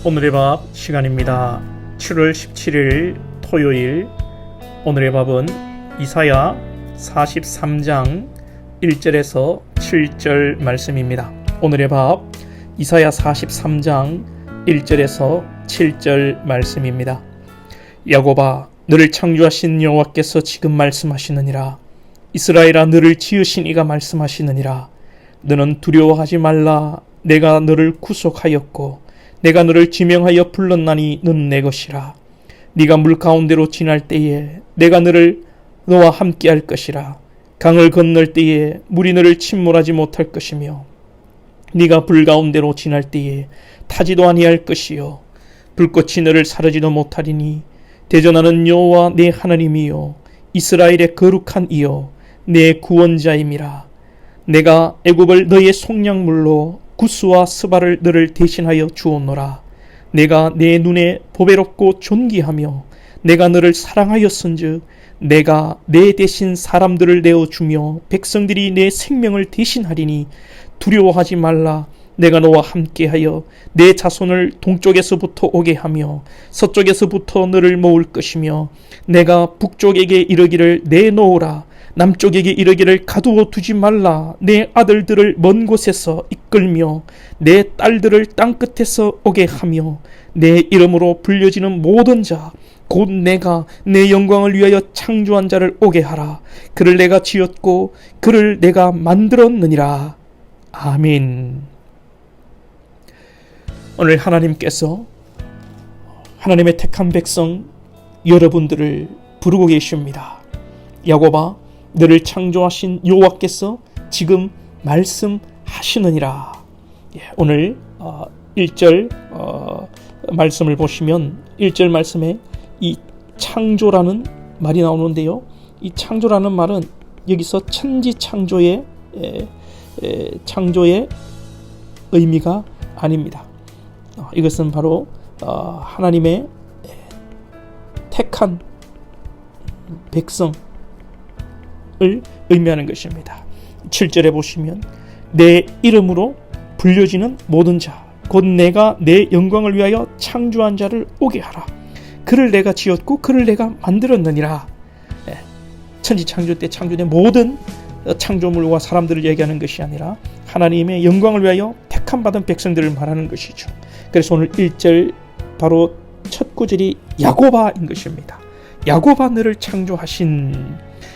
오늘의 밥 시간입니다. 7월 17일 토요일. 오늘의 밥은 이사야 43장 1절에서 7절 말씀입니다. 오늘의 밥 이사야 43장 1절에서 7절 말씀입니다. 야곱아, 너를 창조하신 여호와께서 지금 말씀하시느니라. 이스라엘아, 너를 지으신 이가 말씀하시느니라. 너는 두려워하지 말라. 내가 너를 구속하였고 내가 너를 지명하여 불렀나니 너는 내 것이라. 네가 물 가운데로 지날 때에 내가 너와 함께할 것이라. 강을 건널 때에 물이 너를 침몰하지 못할 것이며 네가 불 가운데로 지날 때에 타지도 아니할 것이요 불꽃이 너를 사르지도 못하리니 대전하는 여호와 내 하나님이요 이스라엘의 거룩한 이요 내 구원자임이라. 내가 애굽을 너의 속량물로 구스와 스바를 너를 대신하여 주었노라. 내가 내 눈에 보배롭고 존귀하며 내가 너를 사랑하였은즉 내가 내 대신 사람들을 내어주며 백성들이 내 생명을 대신하리니 두려워하지 말라. 내가 너와 함께하여 내 자손을 동쪽에서부터 오게 하며 서쪽에서부터 너를 모을 것이며 내가 북쪽에게 이르기를 내놓으라. 남쪽에게 이르기를 가두어 두지 말라. 내 아들들을 먼 곳에서 이끌며 내 딸들을 땅끝에서 오게 하며 내 이름으로 불려지는 모든 자 곧 내가 내 영광을 위하여 창조한 자를 오게 하라. 그를 내가 지었고 그를 내가 만들었느니라. 아멘. 오늘 하나님께서 하나님의 택한 백성 여러분들을 부르고 계십니다. 야곱아, 너를 창조하신 여호와께서 지금 말씀하시느니라. 오늘 1절 말씀을 보시면 1절 말씀에 이 창조라는 말이 나오는데요. 이 창조라는 말은 여기서 천지 창조의 의미가 아닙니다. 이것은 바로 하나님의 택한 백성을 의미하는 것입니다. 7절에 보시면 내 이름으로 불려지는 모든 자 곧 내가 내 영광을 위하여 창조한 자를 오게 하라. 그를 내가 지었고 그를 내가 만들었느니라. 천지 창조 때 창조된 모든 창조물과 사람들을 얘기하는 것이 아니라 하나님의 영광을 위하여 택함받은 백성들을 말하는 것이죠. 그래서 오늘 1절 바로 첫 구절이 야곱아인 것입니다. 야곱아, 너를 창조하신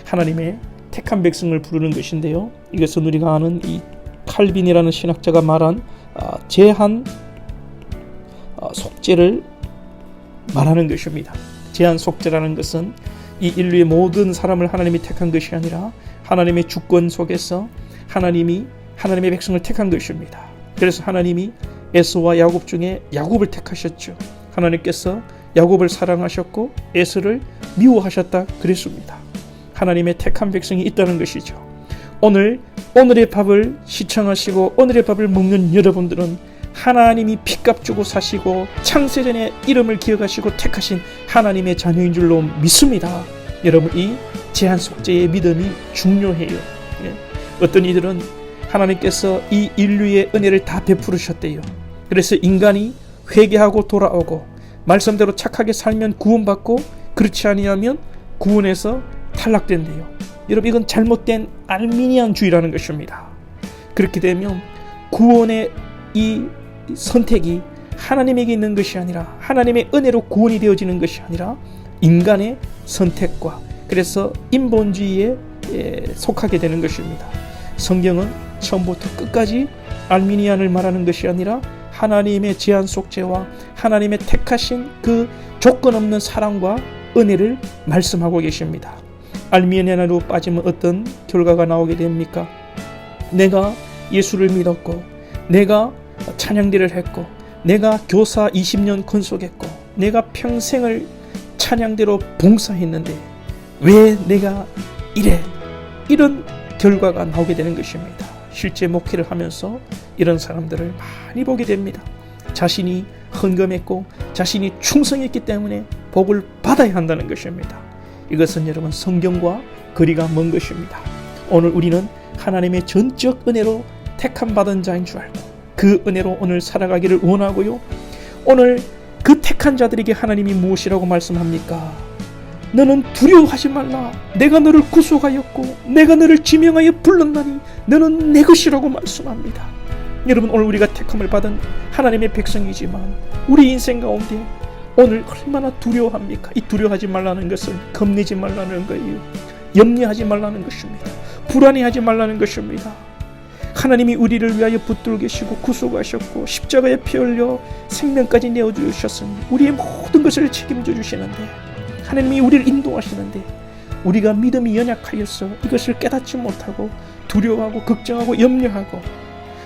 하나님의 택한 백성을 부르는 것인데요. 이것은 우리가 아는 이 칼빈이라는 신학자가 말한 제한 속죄를 말하는 것입니다. 제한 속죄라는 것은 이 인류의 모든 사람을 하나님이 택한 것이 아니라 하나님의 주권 속에서 하나님의 백성을 택한 것입니다. 그래서 하나님이 에서와 야곱 중에 야곱을 택하셨죠. 하나님께서 야곱을 사랑하셨고 에서를 미워하셨다 그랬습니다. 하나님의 택한 백성이 있다는 것이죠. 오늘의 밥을 시청하시고 오늘의 밥을 먹는 여러분들은 하나님이 핏값 주고 사시고 창세전에 이름을 기억하시고 택하신 하나님의 자녀인 줄로 믿습니다. 여러분, 이 제한 속죄의 믿음이 중요해요. 어떤 이들은 하나님께서 이 인류의 은혜를 다 베푸르셨대요. 그래서 인간이 회개하고 돌아오고 말씀대로 착하게 살면 구원받고 그렇지 아니하면 구원에서 탈락된대요. 여러분, 이건 잘못된 알미니안주의라는 것입니다. 그렇게 되면 구원의 이 선택이 하나님에게 있는 것이 아니라 하나님의 은혜로 구원이 되어지는 것이 아니라 인간의 선택과 그래서 인본주의에 속하게 되는 것입니다. 성경은 처음부터 끝까지 알미니안을 말하는 것이 아니라 하나님의 제한 속죄와 하나님의 택하신 그 조건 없는 사랑과 은혜를 말씀하고 계십니다. 알미니안으로 빠지면 어떤 결과가 나오게 됩니까? 내가 예수를 믿었고 내가 찬양대를 했고 내가 교사 20년 건속했고 내가 평생을 찬양대로 봉사했는데 왜 내가 이런 결과가 나오게 되는 것입니다. 실제 목회를 하면서 이런 사람들을 많이 보게 됩니다. 자신이 헌금했고 자신이 충성했기 때문에 복을 받아야 한다는 것입니다. 이것은 여러분 성경과 거리가 먼 것입니다. 오늘 우리는 하나님의 전적 은혜로 택함받은 자인 줄 알고 그 은혜로 오늘 살아가기를 원하고요. 오늘 그 택한 자들에게 하나님이 무엇이라고 말씀합니까? 너는 두려워하지 말라. 내가 너를 구속하였고 내가 너를 지명하여 불렀나니 너는 내 것이라고 말씀합니다. 여러분, 오늘 우리가 택함을 받은 하나님의 백성이지만 우리 인생 가운데 오늘 얼마나 두려워합니까? 이 두려워하지 말라는 것은 겁내지 말라는 거예요. 염려하지 말라는 것입니다. 불안해하지 말라는 것입니다. 하나님이 우리를 위하여 붙들고 계시고 구속하셨고 십자가에 피 흘려 생명까지 내어주셨으니 우리의 모든 것을 책임져 주시는데, 하나님이 우리를 인도하시는데 우리가 믿음이 연약하여서 이것을 깨닫지 못하고 두려워하고 걱정하고 염려하고,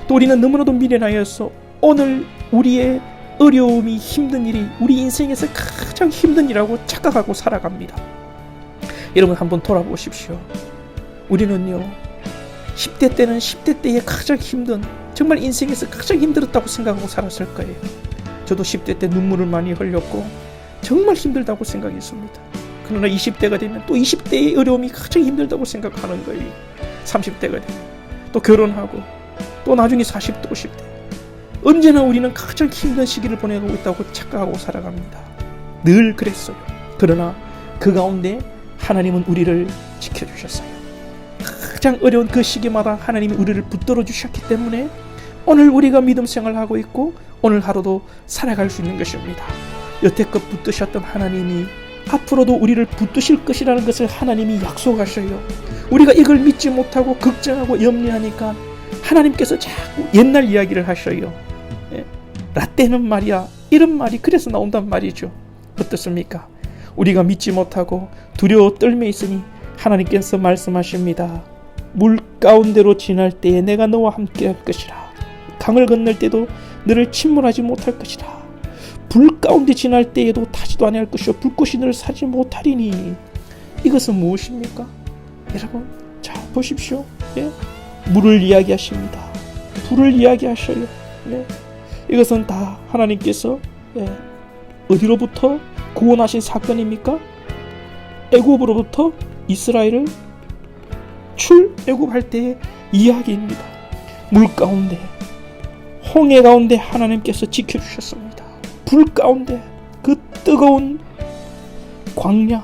또 우리는 너무나도 미련하여서 오늘 우리의 어려움이 힘든 일이 우리 인생에서 가장 힘든 일이라고 착각하고 살아갑니다. 여러분, 한번 돌아보십시오. 우리는요, 10대 때는 10대 때에 가장 힘든, 정말 인생에서 가장 힘들었다고 생각하고 살았을 거예요. 저도 10대 때 눈물을 많이 흘렸고 정말 힘들다고 생각했습니다. 그러나 20대가 되면 또 20대의 어려움이 가장 힘들다고 생각하는 거예요. 30대가 되면 또 결혼하고 또 나중에 40대, 50대, 언제나 우리는 가장 힘든 시기를 보내고 있다고 착각하고 살아갑니다. 늘 그랬어요. 그러나 그 가운데 하나님은 우리를 지켜주셨어요. 가장 어려운 그 시기마다 하나님이 우리를 붙들어 주셨기 때문에 오늘 우리가 믿음 생활을 하고 있고 오늘 하루도 살아갈 수 있는 것입니다. 여태껏 붙드셨던 하나님이 앞으로도 우리를 붙드실 것이라는 것을 하나님이 약속하셔요. 우리가 이걸 믿지 못하고 걱정하고 염려하니까 하나님께서 자꾸 옛날 이야기를 하셔요. 라떼는 말이야, 이런 말이 그래서 나온단 말이죠. 어떻습니까? 우리가 믿지 못하고 두려워 떨며 있으니 하나님께서 말씀하십니다. 물 가운데로 지날 때에 내가 너와 함께 할 것이라. 강을 건널 때도 너를 침몰하지 못할 것이라. 불 가운데 지날 때에도 타지도 아니할 것이요 불꽃이 너를 사지 못하리니. 이것은 무엇입니까? 여러분, 자 보십시오. 물을 이야기하십니다. 불을 이야기하셔요. 이것은 다 하나님께서 어디로부터 구원하신 사건입니까? 애굽으로부터 이스라엘을 출애굽할 때의 이야기입니다. 물 가운데, 홍해 가운데 하나님께서 지켜주셨습니다. 불 가운데, 그 뜨거운 광야,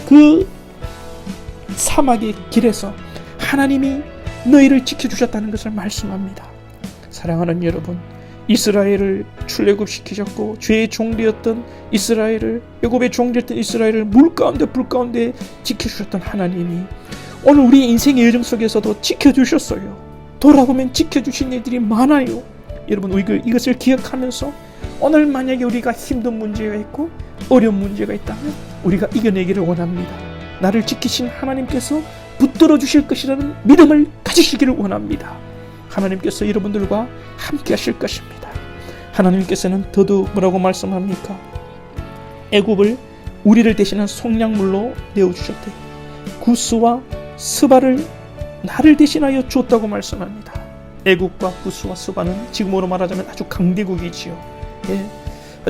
그 사막의 길에서 하나님이 너희를 지켜주셨다는 것을 말씀합니다. 사랑하는 여러분, 이스라엘을 출애굽시키셨고 죄의 종되었던 이스라엘을, 애굽의 종되었던 이스라엘을 물 가운데 불 가운데 지켜주셨던 하나님이 오늘 우리 인생의 여정 속에서도 지켜주셨어요. 돌아보면 지켜주신 일들이 많아요. 여러분, 이것을 기억하면서 오늘 만약에 우리가 힘든 문제가 있고 어려운 문제가 있다면 우리가 이겨내기를 원합니다. 나를 지키신 하나님께서 붙들어 주실 것이라는 믿음을 가지시기를 원합니다. 하나님께서 여러분들과 함께 하실 것입니다. 하나님께서는 더더욱 뭐라고 말씀합니까? 애굽을 우리를 대신한 속량물로 내어주셨대. 구스와 스바를 나를 대신하여 줬다고 말씀합니다. 애굽과 구스와 스바는 지금으로 말하자면 아주 강대국이지요.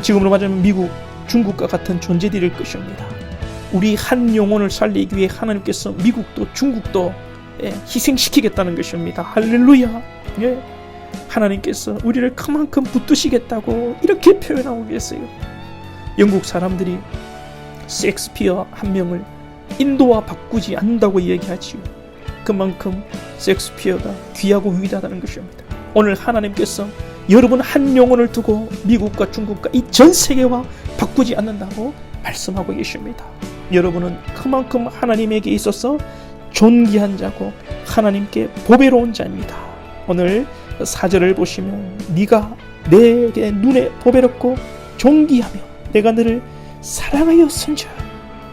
지금으로 말하자면 미국, 중국과 같은 존재들일 것입니다. 우리 한 영혼을 살리기 위해 하나님께서 미국도 중국도 희생시키겠다는 것입니다. 할렐루야. 하나님께서 우리를 그만큼 붙드시겠다고 이렇게 표현하고 계세요. 영국 사람들이 셰익스피어 한 명을 인도와 바꾸지 않는다고 얘기하지요. 그만큼 셰익스피어가 귀하고 위대하다는 것입니다. 오늘 하나님께서 여러분 한 영혼을 두고 미국과 중국과 이 전 세계와 바꾸지 않는다고 말씀하고 계십니다. 여러분은 그만큼 하나님에게 있어서 존귀한 자고 하나님께 보배로운 자입니다. 오늘 4절을 보시면 네가 내게 눈에 보배롭고 존귀하며 내가 너를 사랑하여 선자.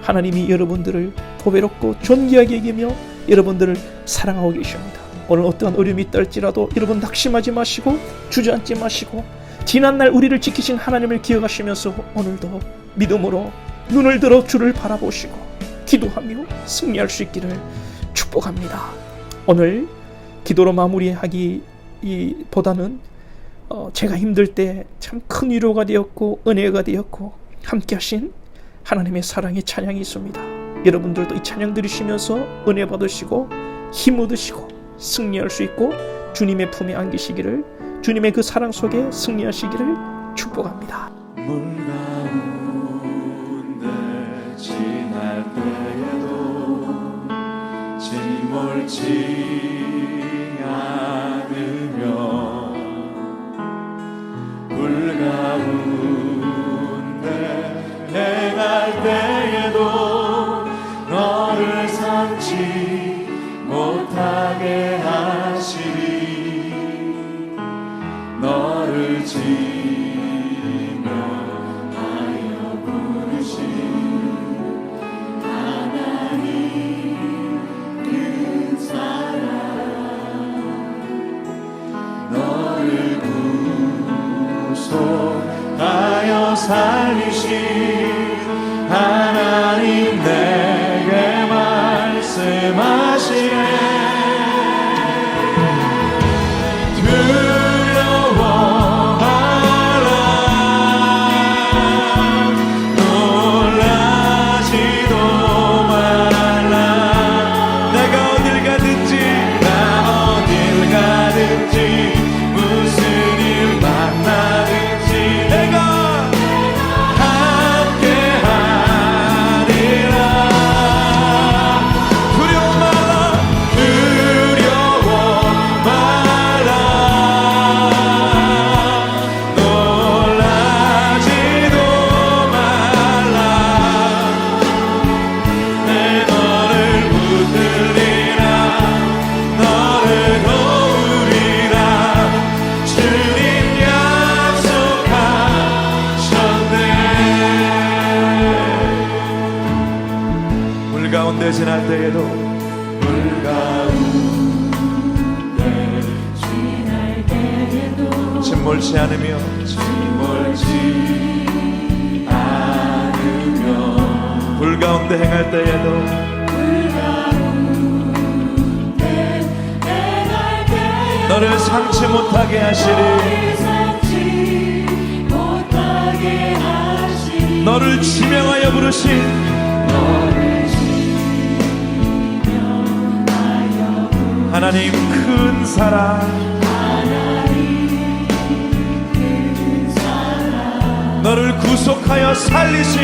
하나님이 여러분들을 보배롭고 존귀하게 여기며 여러분들을 사랑하고 계십니다. 오늘 어떠한 어려움이 있달지라도 여러분 낙심하지 마시고 주저앉지 마시고 지난날 우리를 지키신 하나님을 기억하시면서 오늘도 믿음으로 눈을 들어 주를 바라보시고 기도하며 승리할 수 있기를 축복합니다. 오늘 기도로 마무리하기보다는 제가 힘들 때 참 큰 위로가 되었고 은혜가 되었고 함께 하신 하나님의 사랑의 찬양이 있습니다. 여러분들도 이 찬양 들으시면서 은혜 받으시고 힘 얻으시고 승리할 수 있고 주님의 품에 안기시기를, 주님의 그 사랑 속에 승리하시기를 축복합니다. 물 가운데 지날 때에도 침몰치 않으며 물 가운데 행할 때에도 너를 삼지 못하게 하시리 너를 지명하여 부르신 하나님 그 사랑 너를 구속하여 살리신 하나님 내게 말씀하시네 지날 때에도 물 가운데 지날 때에도 침몰치 않으며 불 가운데 행할 때에도 너를 삼지 못하게 하시리 너를 지명하여 부르신 하나님 큰 사랑 너를 구속하여 살리신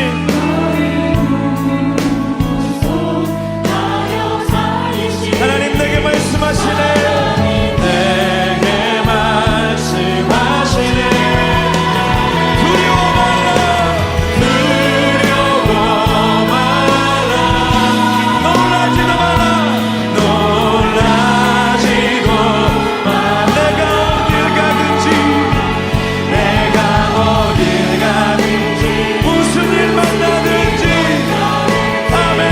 하나님 내게 말씀하시네 내게 말씀하시네 두려워 말라 놀라지도 말라 무슨 일 만나든지 아멘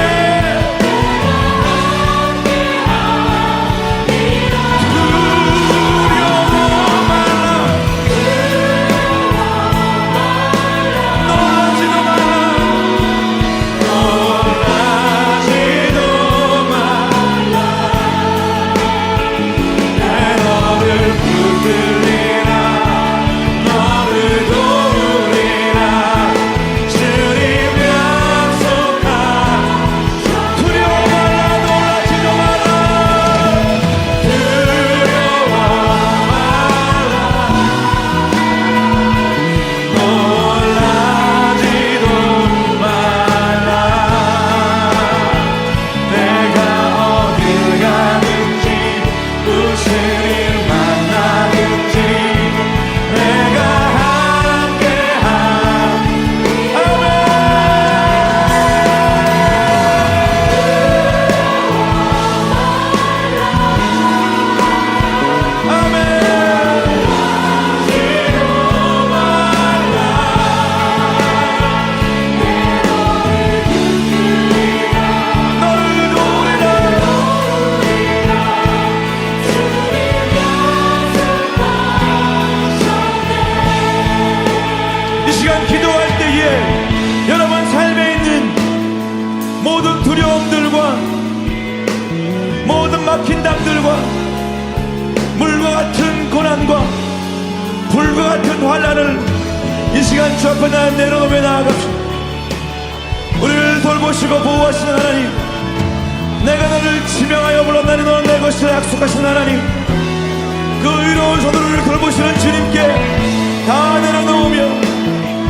막힌 담들과 물과 같은 고난과 불과 같은 환난을 이 시간 주 앞에 내려놓으며 나아갑시다. 우리를 돌보시고 보호하시는 하나님, 내가 너를 지명하여 불렀나니 너는 내 것이라 약속하신 하나님, 그 의로운 손으로 우리를 돌보시는 주님께 다 내려놓으며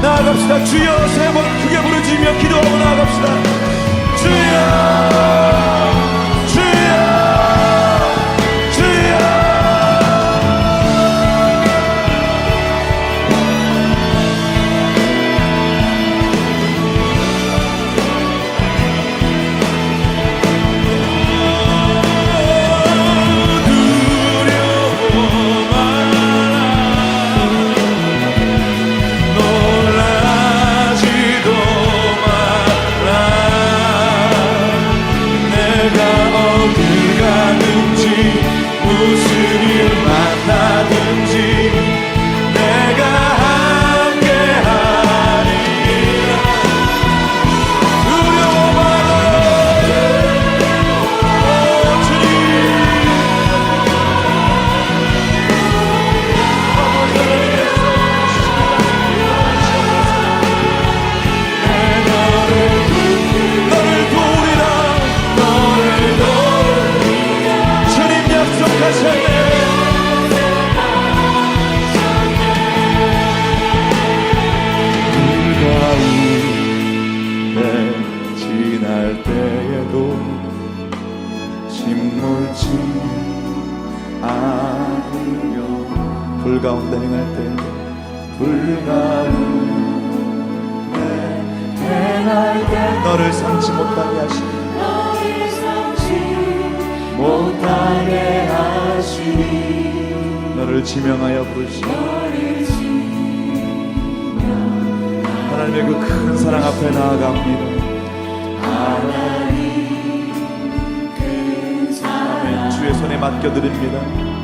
나아갑시다. 주여 세 번 크게 부르짖으며 기도하고 나아갑시다. 주여 주여 주여. 불 가운데 행할 때 너를 삼지 못하게 하시니 너를 지명하여 부르시니 하나님의 그 큰 사랑 앞에 나아갑니다. 아멘. 주의 손에 맡겨드립니다.